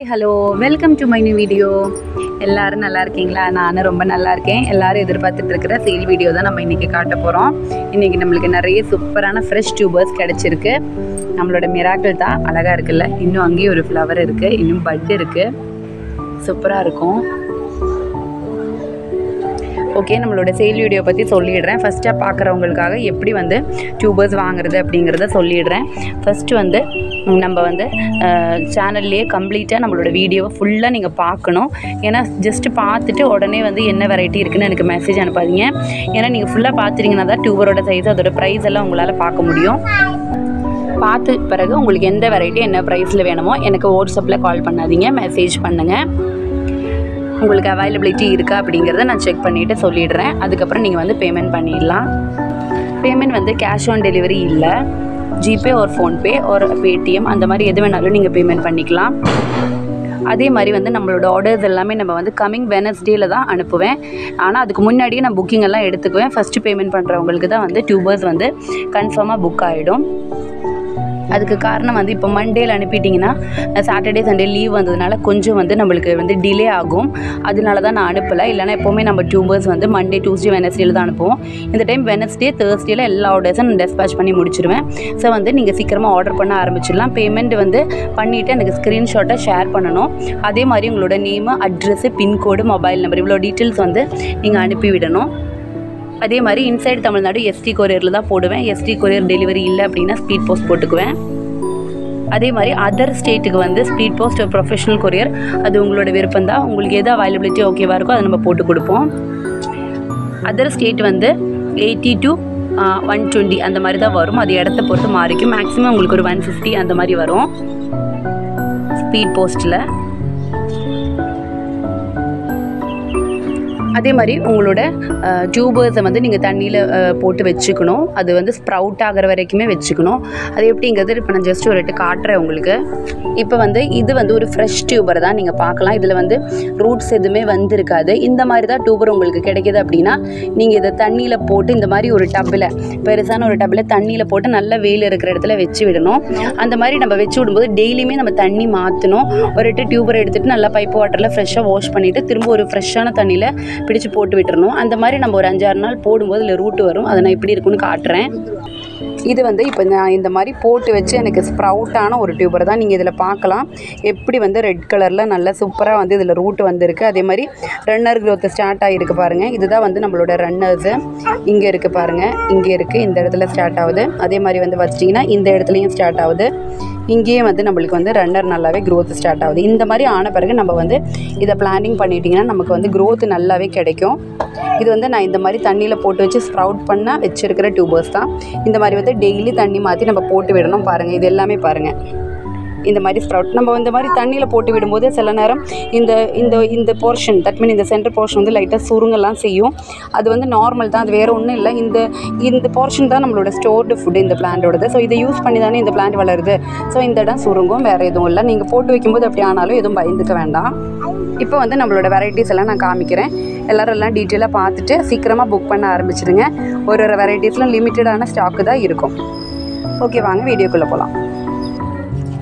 Hello, welcome to my new video. எல்லோரும் நல்லா இருக்கீங்களா? நானும் ரொம்ப நல்லா இருக்கேன். எல்லோரும் எதிர்பார்த்துட்டு இருக்கிற சேல் வீடியோ தான் நம்ம இன்றைக்கி காட்ட போகிறோம். இன்றைக்கி நம்மளுக்கு நிறைய சூப்பரான ஃப்ரெஷ் டியூபர்ஸ் கிடச்சிருக்கு. நம்மளோட மிராக்கிள் தான், அழகாக இருக்குல்ல. இன்னும் அங்கேயும் ஒரு ஃப்ளவர் இருக்குது, இன்னும் பட் இருக்குது, சூப்பராக இருக்கும். ஓகே, நம்மளோட சேல் வீடியோ பற்றி சொல்லிடுறேன். ஃபஸ்ட்டாக பார்க்குறவங்களுக்காக எப்படி வந்து டியூபர்ஸ் வாங்குறது அப்படிங்கிறத சொல்லிடுறேன். ஃபஸ்ட்டு வந்து நம்ம வந்து சேனல்லையே கம்ப்ளீட்டாக நம்மளோட வீடியோவை ஃபுல்லாக நீங்கள் பார்க்கணும். ஏன்னா ஜஸ்ட்டு பார்த்துட்டு உடனே வந்து என்ன வெரைட்டி இருக்குதுன்னு எனக்கு மெசேஜ் அனுப்பாதீங்க. ஏன்னா நீங்கள் ஃபுல்லாக பார்த்துட்டிங்கன்னா தான் டியூபரோட சைஸ், அதோட ப்ரைஸ் எல்லாம் உங்களால் பார்க்க முடியும். பார்த்து பிறகு உங்களுக்கு எந்த வெரைட்டி என்ன ப்ரைஸில் வேணுமோ எனக்கு வாட்ஸ்அப்பில் கால் பண்ணாதீங்க, மெசேஜ் பண்ணுங்கள். உங்களுக்கு அவைலபிலிட்டி இருக்கா அப்படிங்கிறத நான் செக் பண்ணிவிட்டு சொல்லிடுறேன். அதுக்கப்புறம் நீங்கள் வந்து பேமெண்ட் பண்ணிடலாம். பேமெண்ட் வந்து கேஷ் ஆன் டெலிவரி இல்லை, ஜிபே ஒரு ஃபோன்பே ஒரு பேடிஎம் அந்த மாதிரி எது வேணாலும் நீங்கள் பேமெண்ட் பண்ணிக்கலாம். அதே மாதிரி வந்து நம்மளோட ஆர்டர்ஸ் எல்லாமே நம்ம வந்து கம்மிங் வெனஸ்டேயில் தான் அனுப்புவேன். ஆனால் அதுக்கு முன்னாடியே நான் புக்கிங் எல்லாம் எடுத்துக்குவேன். ஃபஸ்ட்டு பேமெண்ட் பண்ணுறவங்களுக்கு தான் வந்து டியூபர்ஸ் வந்து கன்ஃபார்மாக புக் ஆகிடும். அதுக்கு காரணம் வந்து இப்போ மண்டேயில் அனுப்பிட்டிங்கன்னா சாட்டர்டே சண்டே லீவ் வந்ததுனால கொஞ்சம் வந்து நம்மளுக்கு வந்து டிலே ஆகும். அதனால தான் நான் அனுப்பலை. இல்லைனா எப்போவுமே நம்ம டியூபர்ஸ் வந்து மண்டே, டியூஸ்டே, வெனஸ்டேயில் தான் அனுப்புவோம். இந்த டைம் வெனஸ்டே, தேர்ஸ்டேயில் எல்லா ஆர்டர்ஸும் நான் டெஸ்பேச் பண்ணி முடிச்சிடுவேன். ஸோ வந்து நீங்கள் சீக்கிரமாக ஆர்டர் பண்ண ஆரம்பிச்சிடலாம். பேமெண்ட் வந்து பண்ணிவிட்டு எனக்கு ஸ்க்ரீன்ஷாட்டை ஷேர் பண்ணணும். அதே மாதிரி உங்களோட name, address, pincode, mobile number இவ்வளோ டீட்டெயில்ஸ் வந்து நீங்கள் அனுப்பிவிடணும். அதே மாதிரி இன்சைட் தமிழ்நாடு எஸ்டி கொரியரில் தான் போடுவேன். எஸ்டி கொரியர் டெலிவரி இல்லை அப்படின்னா ஸ்பீட் போஸ்ட் போட்டுக்குவேன். அதே மாதிரி அதர் ஸ்டேட்டுக்கு வந்து ஸ்பீட் போஸ்ட், ப்ரொஃபஷனல் கொரியர், அது உங்களோட விருப்பம் தான். உங்களுக்கு எது அவைலபிலிட்டி ஓகேவாக இருக்கோ அதை நம்ம போட்டு கொடுப்போம். அதர் ஸ்டேட் வந்து 80 to 120 அந்த மாதிரி தான் வரும். அது இடத்த பொறுத்து மாறிக்கும். மேக்ஸிமம் உங்களுக்கு ஒரு 150 அந்த மாதிரி வரும் ஸ்பீட் போஸ்ட்டில். அதே மாதிரி உங்களோட டியூபர்ஸை வந்து நீங்கள் தண்ணியில் போட்டு வச்சுக்கணும். அது வந்து ஸ்ப்ரவுட் ஆகிற வரைக்குமே வச்சுக்கணும். அது எப்படிங்கிறது இப்போ நான் ஜஸ்ட் ஒரு காட்டுறேன் உங்களுக்கு. இப்போ வந்து இது வந்து ஒரு ஃப்ரெஷ் டியூபர் தான், நீங்கள் பார்க்கலாம். இதில் வந்து ரூட்ஸ் எதுவுமே வந்திருக்காது. இந்த மாதிரி தான் டியூபர் உங்களுக்கு கிடைக்கிது அப்படின்னா நீங்கள் இதை தண்ணியில் போட்டு இந்த மாதிரி ஒரு டப்பில், பெருசான ஒரு டப்பில் தண்ணியில் போட்டு நல்ல வெயில் இருக்கிற இடத்துல வச்சு விடணும். அந்த மாதிரி நம்ம வச்சு விடும்போது டெய்லியுமே நம்ம தண்ணி மாற்றணும். ஒரு டியூபரை எடுத்துகிட்டு நல்லா பைப் வாட்டரில் ஃப்ரெஷ்ஷாக வாஷ் பண்ணிவிட்டு திரும்ப ஒரு ஃப்ரெஷ்ஷான தண்ணியில் பிடிச்சி போட்டு விட்டுறணும். அந்த மாதிரி நம்ம ஒரு 5-6 நாள் போடும்போது இதில் ரூட்டு வரும். அதை நான் எப்படி இருக்குன்னு காட்டுறேன். இது வந்து இப்போ நான் இந்த மாதிரி போட்டு வச்சு எனக்கு ஸ்ப்ரவுட்டான ஒரு டியூபர் தான். நீங்கள் இதில் பார்க்கலாம் எப்படி வந்து ரெட் கலரில் நல்லா சூப்பராக வந்து இதில் ரூட் வந்திருக்கு. அதே மாதிரி ரன்னர் க்ரோத் ஸ்டார்ட் ஆகிருக்கு பாருங்கள். இதுதான் வந்து நம்மளோட ரன்னர்ஸு. இங்கே இருக்குது பாருங்கள், இங்கே இருக்குது, இந்த இடத்துல ஸ்டார்ட் ஆகுது. அதே மாதிரி வந்து வச்சிட்டிங்கன்னா இந்த இடத்துலையும் ஸ்டார்ட் ஆகுது. இங்கேயே வந்து நம்மளுக்கு வந்து ரன்னர் நல்லாவே க்ரோத் ஸ்டார்ட் ஆகுது. இந்த மாதிரி ஆன பிறகு நம்ம வந்து இதை பிளானிங் பண்ணிட்டிங்கன்னா நமக்கு வந்து க்ரோத் நல்லாவே கிடைக்கும். இது வந்து நான் இந்த மாதிரி தண்ணியில் போட்டு வச்சு ஸ்ப்ரவுட் பண்ண வச்சுருக்கிற டியூபர்ஸ் தான். இந்த மாதிரி வந்து டெய்லி தண்ணி மாற்றி நம்ம போட்டு விடணும். பாருங்கள், இது எல்லாமே பாருங்கள் இந்த மாதிரி ஸ்ப்ரவுட் நம்ம இந்த மாதிரி தண்ணியில் போட்டு விடும்போது சில நேரம் இந்த இந்த இந்த போர்ஷன், தட் மீன் இந்த சென்டர் போர்ஷன் வந்து லைட்டாக சுருங்கெல்லாம் செய்யும். அது வந்து நார்மல் தான், அது வேறு ஒன்றும் இல்லை. இந்த போர்ஷன் தான் நம்மளோட ஸ்டோர்டு ஃபுட்டு இந்த பிளான்ட்டோடது. ஸோ இதை யூஸ் பண்ணி தானே இந்த பிளான்ட் வளருது. ஸோ இந்த இடம் சுருங்கும், வேறு எதுவும் இல்லை. நீங்கள் போட்டு வைக்கும்போது அப்படி ஆனாலும் எதுவும் பயந்துக்க வேண்டாம். இப்போ வந்து நம்மளோட வெரைட்டிஸ் எல்லாம் நான் காமிக்கிறேன். எல்லாம் டீட்டெயிலாக பார்த்துட்டு சீக்கிரமாக புக் பண்ண ஆரம்பிச்சிடுங்க. ஒரு வெரைட்டிஸ்லாம் லிமிட்டடான ஸ்டாக்கு தான் இருக்கும். ஓகே, வாங்க வீடியோக்குள்ளே போகலாம்.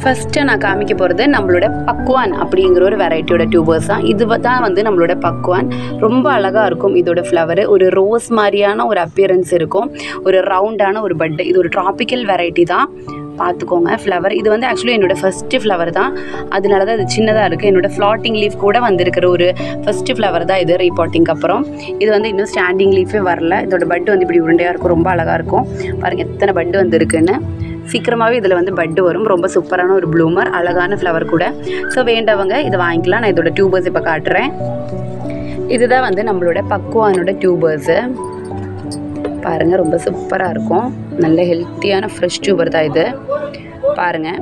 ஃபஸ்ட்டு நான் காமிக்க போகிறது நம்மளோட பக்வான் அப்படிங்கிற ஒரு வெரைட்டியோட டியூபர்ஸ் தான். இது தான் வந்து நம்மளோட பக்வான். ரொம்ப அழகாக இருக்கும். இதோட ஃப்ளவரு ஒரு ரோஸ் மாதிரியான ஒரு அப்பியரன்ஸ் இருக்கும். ஒரு ரவுண்டான ஒரு பட்டு. இது ஒரு ட்ராபிக்கல் வெரைட்டி தான், பார்த்துக்கோங்க. ஃப்ளவர் இது வந்து ஆக்சுவலி என்னோடய ஃபஸ்ட்டு ஃப்ளவர் தான், அதனால தான் இது சின்னதாக இருக்குது. என்னோடய ஃப்ளாட்டிங் லீஃப் கூட வந்திருக்கிற ஒரு ஃபஸ்ட்டு ஃப்ளவர் தான் இது, ரீபாட்டிங்க்கு அப்புறம். இது வந்து இன்னும் ஸ்டாண்டிங் லீஃபே வரல. இதோட பட்டு வந்து இப்படி உருண்டையாக இருக்கும், ரொம்ப அழகாக இருக்கும். பாருங்கள் எத்தனை பட்டு வந்துருக்குன்னு. சீக்கிரமாகவே இதில் வந்து பட்டு வரும். ரொம்ப சூப்பரான ஒரு ப்ளூமர், அழகான ஃப்ளவர் கூட. ஸோ வேண்டவங்க இதை வாங்கிக்கலாம். நான் இதோட டியூபர்ஸ் இப்போ காட்டுறேன். இதுதான் வந்து நம்மளோட பக்வானோட டியூபர்ஸு. பாருங்கள், ரொம்ப சூப்பராக இருக்கும். நல்ல ஹெல்த்தியான ஃப்ரெஷ் டியூபர் தான் இது. பாருங்கள்,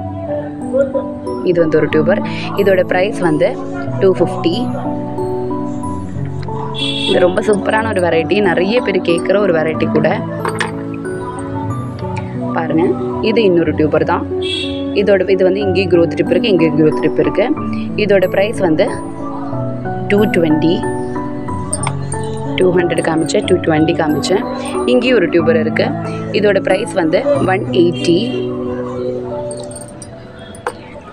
இது வந்து ஒரு டியூபர். இதோட ப்ரைஸ் வந்து 250. இது ரொம்ப சூப்பரான ஒரு வெரைட்டி, நிறைய பேர் கேட்குற ஒரு வெரைட்டி கூட. பாருங்கள், இது இன்னொரு டியூபர் தான். இது வந்து இங்கே க்ரோத் ட்ரிப் இருக்குது, இங்கே க்ரோத் ட்ரிப் இருக்குது. இதோட ப்ரைஸ் வந்து 220. 200 காமிச்சேன், 220 காமிச்சேன். இங்கேயும் ஒரு டியூபர் இருக்குது. இதோட ப்ரைஸ் வந்து 180.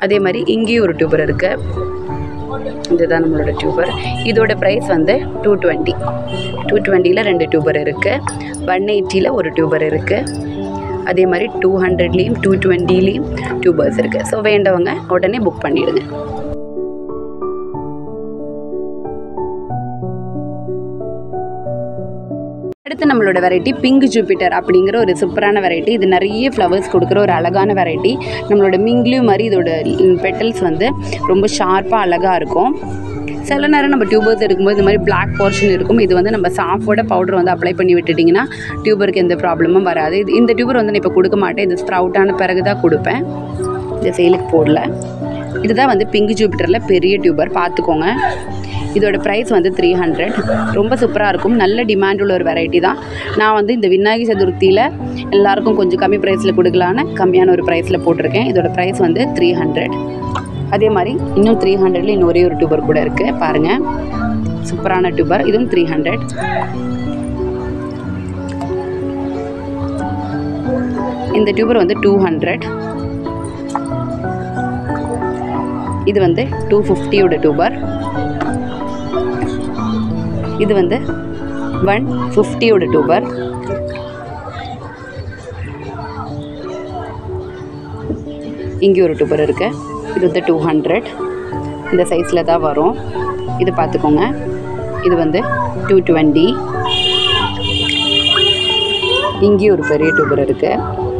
அதே மாதிரி இங்கேயும் ஒரு டியூபர் இருக்குது. இதுதான் நம்மளோட டியூபர். இதோட ப்ரைஸ் வந்து 220. 220ல் 2 டியூபர் இருக்குது. 180ல் ஒரு டியூபர் இருக்குது. அதே மாதிரி 200லேயும் 220லேயும் டியூபர்ஸ் இருக்குது. ஸோ வேண்டவங்க உடனே புக் பண்ணிவிடுங்க. அடுத்து நம்மளோட வெரைட்டி பிங்க் ஜூபிட்டர் அப்படிங்கிற ஒரு சூப்பரான வெரைட்டி. இது நிறைய ஃப்ளவர்ஸ் கொடுக்குற ஒரு அழகான வெரைட்டி. நம்மளோட மிங்க்லியூ மாதிரி இதோட பெட்டல்ஸ் வந்து ரொம்ப ஷார்ப்பாக அழகாக இருக்கும். சில நேரம் நம்ம டியூபர்ஸ் எடுக்கும்போது இந்த மாதிரி பிளாக் போர்ஷன் இருக்கும். இது வந்து நம்ம சாஃபோட பவுடர் வந்து அப்ளை பண்ணி விட்டுட்டிங்கன்னா டியூபருக்கு எந்த ப்ராப்ளமும் வராது. இந்த டியூபர் வந்து நான் இப்போ கொடுக்க மாட்டேன். இது ஸ்ப்ரவுட்டான பிறகு தான் கொடுப்பேன். இந்த சேலுக்கு போடல. இதுதான் வந்து பிங்க் ஜூபிட்டரில் பெரிய டியூபர், பார்த்துக்கோங்க. இதோட ப்ரைஸ் வந்து 300. ரொம்ப சூப்பராக இருக்கும். நல்ல டிமாண்ட் உள்ள ஒரு வெரைட்டி தான். நான் வந்து இந்த விநாயகர் சதுர்த்தியில் எல்லாருக்கும் கொஞ்சம் கம்மி ப்ரைஸில் கொடுக்கலான்னு கம்மியான ஒரு ப்ரைஸில் போட்டிருக்கேன். இதோட ப்ரைஸ் வந்து 300. அதே மாதிரி இன்னும் 300ல் இன்னும் ஒரே ஒரு டியூபர் கூட இருக்குது, பாருங்கள். சூப்பரான டியூபர், இதுவும் 300. இந்த டியூபர் வந்து 200. இது வந்து 250யோட டியூபர். இது வந்து 150யோட டியூபர். இங்கே ஒரு டியூபர் இருக்குது. இது வந்து 200. இந்த சைஸில் தான் வரும். இது பார்த்துக்கோங்க. இது வந்து 220. இங்கே ஒரு பெரிய டியூபர் இருக்குது.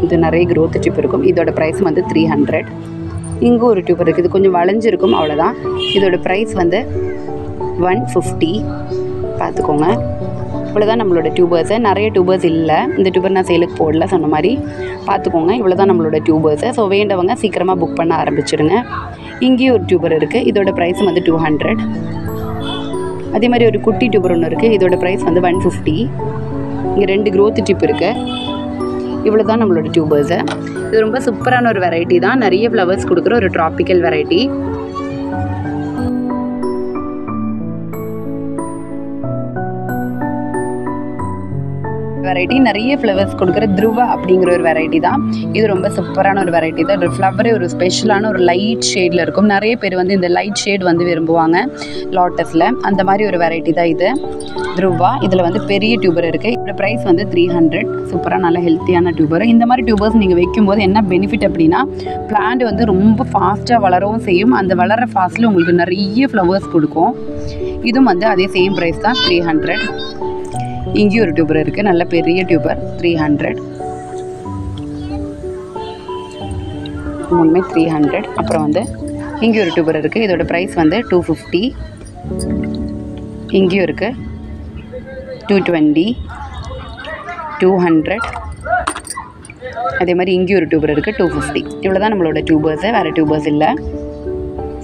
இது நிறைய க்ரோத் டிப் இருக்கும். இதோட ப்ரைஸ் வந்து 300. இங்கே ஒரு டியூபர் இருக்குது. இது கொஞ்சம் வளைஞ்சிருக்கும், அவ்வளோதான். இதோட ப்ரைஸ் வந்து 150. பார்த்துக்கோங்க. இவ்வளோதான் நம்மளோட டியூபர்ஸு. நிறைய டியூபர்ஸ் இல்லை. இந்த டியூபர் நான் சேலுக்கு போடல, சொன்ன மாதிரி. பார்த்துக்கோங்க. இவ்வளோதான் நம்மளோட டியூபர்ஸு. ஸோ வேண்டவங்க சீக்கிரமாக புக் பண்ண ஆரம்பிச்சிடுங்க. இங்கேயும் ஒரு டியூபர் இருக்குது. இதோட ப்ரைஸ் வந்து 200. அதே மாதிரி ஒரு குட்டி டியூபர் ஒன்று இருக்குது. இதோட ப்ரைஸ் வந்து 150. இங்கே 2 க்ரோத் டிப் இருக்குது. இவ்வளோ தான் நம்மளோட டியூபர்ஸு. இது ரொம்ப சூப்பரான ஒரு வெரைட்டி தான். நிறைய ஃப்ளவர்ஸ் கொடுக்குற ஒரு ட்ராபிக்கல் வெரைட்டி. வெரைட்டி நிறைய ஃப்ளவர்ஸ் கொடுக்குற த்ருவா அப்படிங்கிற ஒரு வெரைட்டி தான். இது ரொம்ப சூப்பரான ஒரு வெரைட்டி தான். ஒரு ஃப்ளவரே ஒரு ஸ்பெஷலான ஒரு லைட் ஷேடில் இருக்கும். நிறைய பேர் வந்து இந்த லைட் ஷேட் வந்து விரும்புவாங்க லாட்டஸில். அந்த மாதிரி ஒரு வெரைட்டி தான் இது த்ருவா. இதில் வந்து பெரிய டியூபர் இருக்குது. இதோட ப்ரைஸ் வந்து 300. சூப்பராக நல்ல ஹெல்த்தியான டியூபர். இந்த மாதிரி டியூபர்ஸ் நீங்கள் வைக்கும்போது என்ன பெனிஃபிட் அப்படின்னா, பிளான்ட் வந்து ரொம்ப ஃபாஸ்ட்டாக வளரவும் செய்யும். அந்த வளர ஃபாஸ்ட்டில் உங்களுக்கு நிறைய ஃப்ளவர்ஸ் கொடுக்கும். இதுவும் வந்து அதே சேம் ப்ரைஸ் தான், 300. இங்கேயும் ஒரு டியூபர் இருக்குது. நல்ல பெரிய டியூபர், 300. மூணுமே 300. அப்புறம் வந்து இங்கேயும் ஒரு டியூபர் இருக்குது. இதோட ப்ரைஸ் வந்து 250. இங்கேயும் இருக்குது 220, 200. அதே மாதிரி இங்கேயும் ஒரு டியூபர் இருக்குது, 250. இவ்வளோ தான் நம்மளோட டியூபர்ஸு. வேறு டியூபர்ஸ் இல்லை.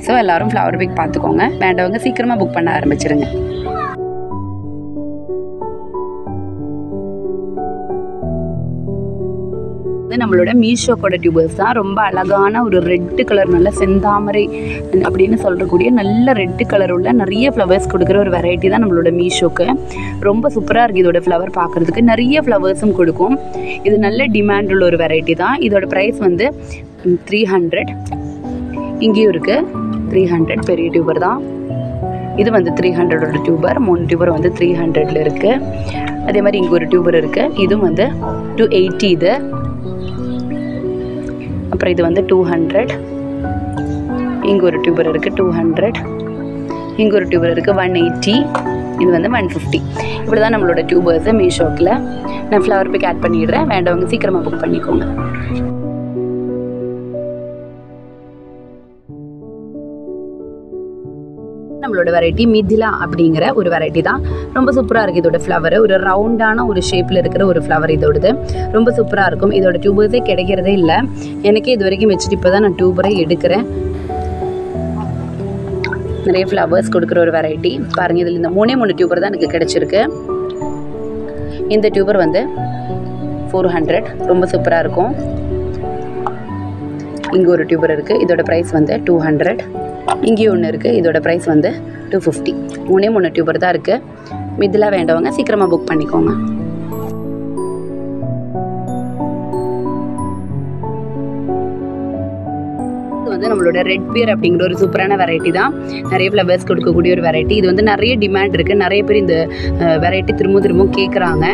ஸோ எல்லோரும் ஃப்ளவர் பிக் பார்த்துக்கோங்க. வேண்டவங்க சீக்கிரமாக புக் பண்ண ஆரம்பிச்சிருங்க. நம்மளோட மீஷோக்கோட டியூபர்ஸ் தான். ரொம்ப அழகான ஒரு ரெட்டு கலர், நல்ல செந்தாமரை அப்படின்னு சொல்லக்கூடிய நல்ல ரெட்டு கலர் உள்ள நிறைய ஃப்ளவர்ஸ் கொடுக்குற ஒரு வெரைட்டி தான் நம்மளோட மீஷோக்கு. ரொம்ப சூப்பராக இருக்குது இதோட ஃப்ளவர் பார்க்குறதுக்கு. நிறைய ஃப்ளவர்ஸும் கொடுக்கும். இது நல்ல டிமாண்ட் உள்ள ஒரு வெரைட்டி தான். இதோட ப்ரைஸ் வந்து 300. இங்கேயும் இருக்குது 300. பெரிய டியூபர் தான். இது வந்து 300ஓட டியூபர். 3 டியூபர் வந்து 300ல் இருக்குது. அதே மாதிரி இங்கே ஒரு டியூபர் இருக்குது. இதுவும் வந்து 280. இது அப்புறம் இது வந்து 200. இங்கே ஒரு டியூபர் இருக்குது, 200. இங்கே ஒரு டியூபர் இருக்குது, 180. இது வந்து 150. இப்படி தான் நம்மளோட டியூபர்ஸு மீஷோக்கில். நான் ஃப்ளவர் பிக் ஆட் பண்ணிடுறேன். வேண்டவங்க சீக்கிரமாக புக் பண்ணிக்கோங்க. நம்மளோட வெரைட்டி மிதிலா அப்படிங்கிற ஒரு வெரைட்டி தான். ரொம்ப சூப்பராக இருக்குது இதோட ஃப்ளவர். ஒரு ரவுண்டான ஒரு ஷேப்பில் இருக்கிற ஒரு ஃப்ளவர் இதோடது. ரொம்ப சூப்பராக இருக்கும். இதோட டியூபர்ஸே கிடைக்கிறதே இல்லை. எனக்கே இது வரைக்கும் வச்சுட்டு இப்போ தான் நான் டியூபரே எடுக்கிறேன். நிறைய ஃப்ளவர்ஸ் கொடுக்குற ஒரு வெரைட்டி பாருங்கள். இதில் இந்த 3 டியூபர் தான் எனக்கு கிடச்சிருக்கு. இந்த டியூபர் வந்து 400. ரொம்ப சூப்பராக இருக்கும். இங்கே ஒரு டியூபர் இருக்குது. இதோட ப்ரைஸ் வந்து 200. இங்கேயும் ஒன்று இருக்குது. இதோட ப்ரைஸ் வந்து 250. 3 டியூபர் தான் இருக்குது. மிதிலா வேண்டவங்க சீக்கிரமாக புக் பண்ணிக்கோங்க. இது வந்து நம்மளோட ரெட் பியர் அப்படிங்கிற ஒரு சூப்பரான வெரைட்டி தான். நிறைய ஃப்ளவர்ஸ் கொடுக்கக்கூடிய ஒரு வெரைட்டி. இது வந்து நிறைய டிமாண்ட் இருக்குது. நிறைய பேர் இந்த வெரைட்டி திரும்ப கேட்குறாங்க.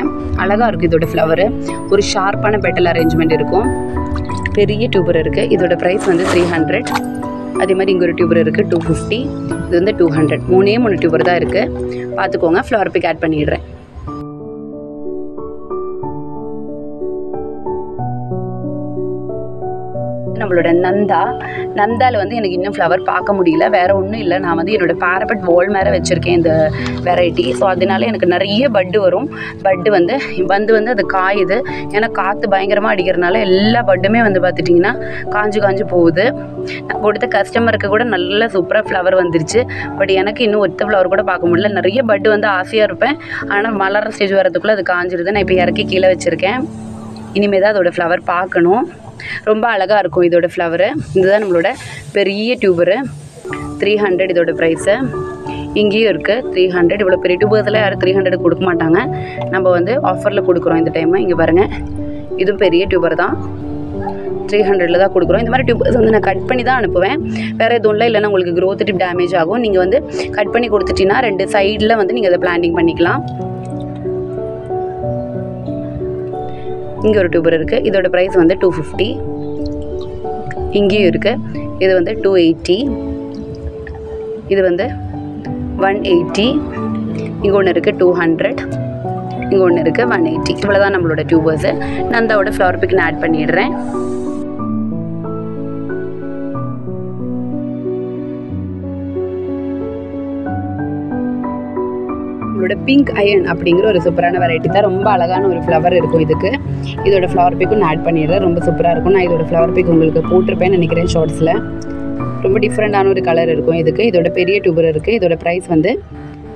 அழகாக இருக்குது இதோட ஃப்ளவரு. ஒரு ஷார்ப்பான பெட்டல் அரேஞ்ச்மெண்ட் இருக்கும். பெரிய டியூபர் இருக்குது. இதோட ப்ரைஸ் வந்து 300. அதே மாதிரி இங்கே ஒரு டியூபர் இருக்குது 250. இது வந்து 200. 3 டியூபர் தான் இருக்குது. பார்த்துக்கோங்க. ஃப்ளவர் பிக் ஆட் பண்ணிடுறேன். நம்மளோட நந்தாவில் வந்து எனக்கு இன்னும் ஃப்ளவர் பார்க்க முடியல. வேறு ஒன்றும் இல்லை, நான் வந்து என்னோடய பேரபட் வால் மேலே வச்சுருக்கேன் இந்த வெரைட்டி. ஸோ அதனால எனக்கு நிறைய பட்டு வரும். பட்டு வந்து அது காயுது. ஏன்னா காற்று பயங்கரமாக அடிக்கிறதுனால எல்லா பட்டுமே வந்து பார்த்துட்டிங்கன்னா காஞ்சு போகுது. நான் கொடுத்த கஸ்டமருக்கு கூட நல்ல சூப்பராக ஃப்ளவர் வந்துருச்சு. பட் எனக்கு இன்னும் ஒத்த ஃப்ளவர் கூட பார்க்க முடியல. நிறைய பட்டு வந்து ஆசையாக இருப்பேன். ஆனால் மலர் ஸ்டேஜ் வரதுக்குள்ளே அது காஞ்சிடுது. நான் இப்போ இறக்கி கீழே வச்சுருக்கேன். இனிமேல் தான் அதோடய ஃப்ளவர் பார்க்கணும். ரொம்ப அழகாக இருக்கும் இதோட ஃப்ளவரு. இதுதான் நம்மளோட பெரிய டியூபரு. 300 இதோட ப்ரைஸு. இங்கேயும் இருக்குது 300. இவ்வளோ பெரிய டியூபர்ஸில் யாரும் 300 கொடுக்க மாட்டாங்க. நம்ம வந்து ஆஃபரில் கொடுக்குறோம் இந்த டைமு. இங்கே பாருங்கள், இதுவும் பெரிய டியூபர் தான். 300 தான் கொடுக்குறோம். இந்த மாதிரி டியூபர்ஸ் வந்து நான் கட் பண்ணி தான் அனுப்புவேன். வேறு எதுவும் இல்லை. இல்லைன்னா உங்களுக்கு க்ரோத் டிப் டேமேஜ் ஆகும். நீங்கள் வந்து கட் பண்ணி கொடுத்துட்டீங்கன்னா 2 சைடில் வந்து நீங்கள் அதை பிளான்டிங் பண்ணிக்கலாம். இங்கே ஒரு டியூபர் இருக்குது. இதோட ப்ரைஸ் வந்து 250. இங்கேயும் இருக்குது. இது வந்து 280. இது வந்து 180. இங்கே ஒன்று இருக்குது 200. இங்கே ஒன்று இருக்குது 180. இவ்வளோ தான் நம்மளோட டியூபர்ஸு. நான் அந்தோட ஃப்ளவர் பிக் நான் ஆட் பண்ணிடுறேன். நம்மளோட பிங்க் அயன் அப்படிங்கிற ஒரு சூப்பரான வெரைட்டி தான். ரொம்ப அழகான ஒரு ஃப்ளவர் இருக்கும் இதுக்கு. இதோட ஃப்ளவர் பிக்கும் நான் ஆட் பண்ணிடுறேன். ரொம்ப சூப்பராக இருக்கும். நான் இதோட ஃப்ளவர் பிக் உங்களுக்கு போட்டிருப்பேன்னு நினைக்கிறேன் ஷார்ட்ஸில். ரொம்ப டிஃப்ரெண்ட்டான ஒரு கலர் இருக்கும் இதுக்கு. இதோட பெரிய டியூபர் இருக்குது. இதோட ப்ரைஸ் வந்து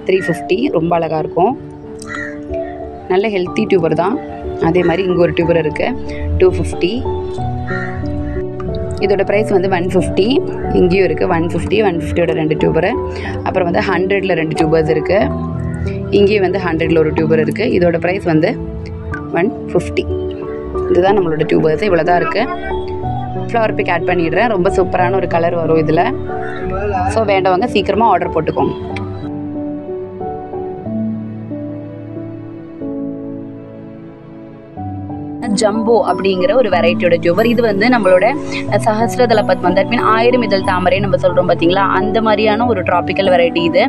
350. ரொம்ப அழகாக இருக்கும். நல்ல ஹெல்த்தி டியூபர் தான். அதே மாதிரி இங்கே ஒரு டியூபர் இருக்குது 250. இதோட ப்ரைஸ் வந்து 150. இங்கேயும் இருக்குது 150. 150யோட 2 டியூபரு. அப்புறம் வந்து 100ல் 2 டியூபர்ஸ் இருக்குது. இங்கேயும் வந்து 100ல் ஒரு டியூபர் இருக்குது. இதோட ப்ரைஸ் வந்து 150. இதுதான் நம்மளோட டியூபர்ஸ். இவ்வளோ தான் இருக்குது. ஃப்ளவர் பிக் ஆட் பண்ணிடுறேன். ரொம்ப சூப்பரான ஒரு கலர் வரும் இதில். ஸோ வேண்டவங்க சீக்கிரமாக ஆர்டர் போட்டுக்கோங்க. ஜம்போ அப்படிங்கிற ஒரு வெரைட்டியோட டியூபர். இது வந்து நம்மளோட சஹஸ்ரதல பத்மம், தட் மீன் 1000 இதழ் தாமரை நம்ம சொல்கிறோம் பார்த்தீங்களா, அந்த மாதிரியான ஒரு ட்ராபிக்கல் வெரைட்டி. இது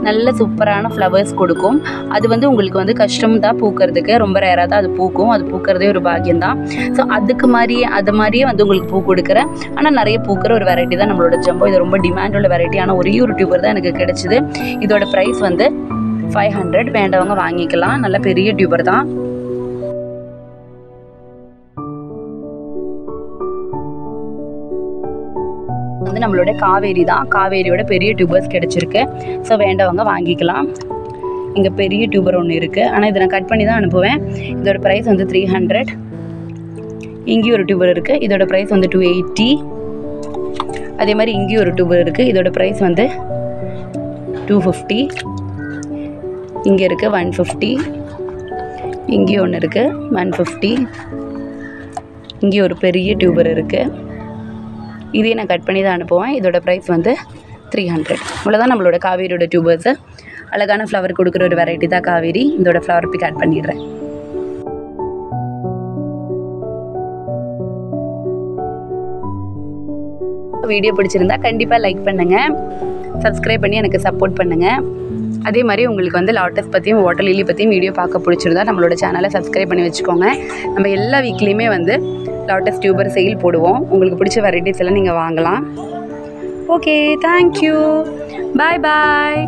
நல்ல சூப்பரான ஃப்ளவர்ஸ் கொடுக்கும். அது வந்து உங்களுக்கு வந்து கஷ்டம் தான் பூக்கிறதுக்கு. ரொம்ப ரேராக தான் அது பூக்கும். அது பூக்கிறதே ஒரு பாக்கியம்தான். ஸோ அது மாதிரியே வந்து உங்களுக்கு பூ கொடுக்குற, ஆனால் நிறைய பூக்கிற ஒரு வெரைட்டி தான் நம்மளோட ஜம்போ. இது ரொம்ப டிமாண்ட் உள்ள வெரைட்டி. ஆனால் ஒரே ஒரு டியூபர் தான் எனக்கு கிடைச்சிது. இதோட ப்ரைஸ் வந்து 500. வேண்டவங்க வாங்கிக்கலாம். நல்ல பெரிய டியூபர் தான். வந்து நம்மளோட காவேரி தான். காவேரியோட பெரிய டியூபர்ஸ் கிடச்சிருக்கு. ஸோ வேண்டவங்க வாங்கிக்கலாம். இங்கே பெரிய டியூபர் ஒன்று இருக்குது. ஆனால் இதை நான் கட் பண்ணி தான் அனுப்புவேன். இதோட ப்ரைஸ் வந்து 300. இங்கேயும் ஒரு டியூபர் இருக்குது. இதோட ப்ரைஸ் வந்து 280. அதே மாதிரி இங்கேயும் ஒரு டியூபர் இருக்குது. இதோட ப்ரைஸ் வந்து 250. இங்கே இருக்குது 150. இங்கேயும் ஒன்று இருக்குது 150. இங்கே ஒரு பெரிய டியூபர் இருக்குது. இதையே நான் கட் பண்ணி தான் அனுப்புவேன். இதோட ப்ரைஸ் வந்து 300. இவ்வளோதான் நம்மளோட காவேரியோட டியூபர்ஸு. அழகான ஃப்ளவர் கொடுக்குற ஒரு வெரைட்டி தான் காவேரி. இதோட ஃப்ளவர் பிக் ஆட் பண்ணிடுறேன். வீடியோ பிடிச்சிருந்தா கண்டிப்பாக லைக் பண்ணுங்கள். சப்ஸ்கிரைப் பண்ணி எனக்கு சப்போர்ட் பண்ணுங்கள். அதே மாதிரி உங்களுக்கு வந்து லாட்டஸ் பற்றியும் வாட்டர் லில்லி பற்றியும் வீடியோ பார்க்க பிடிச்சிருந்தா நம்மளோட சேனலை சப்ஸ்கிரைப் பண்ணி வச்சுக்கோங்க. நம்ம எல்லா வீக்லேயுமே வந்து லாட்டஸ் டியூபர் சேல் போடுவோம். உங்களுக்கு பிடிச்ச வெரைட்டிஸ் எல்லாம் நீங்கள் வாங்கலாம். Okay, thank you. பாய் பாய்.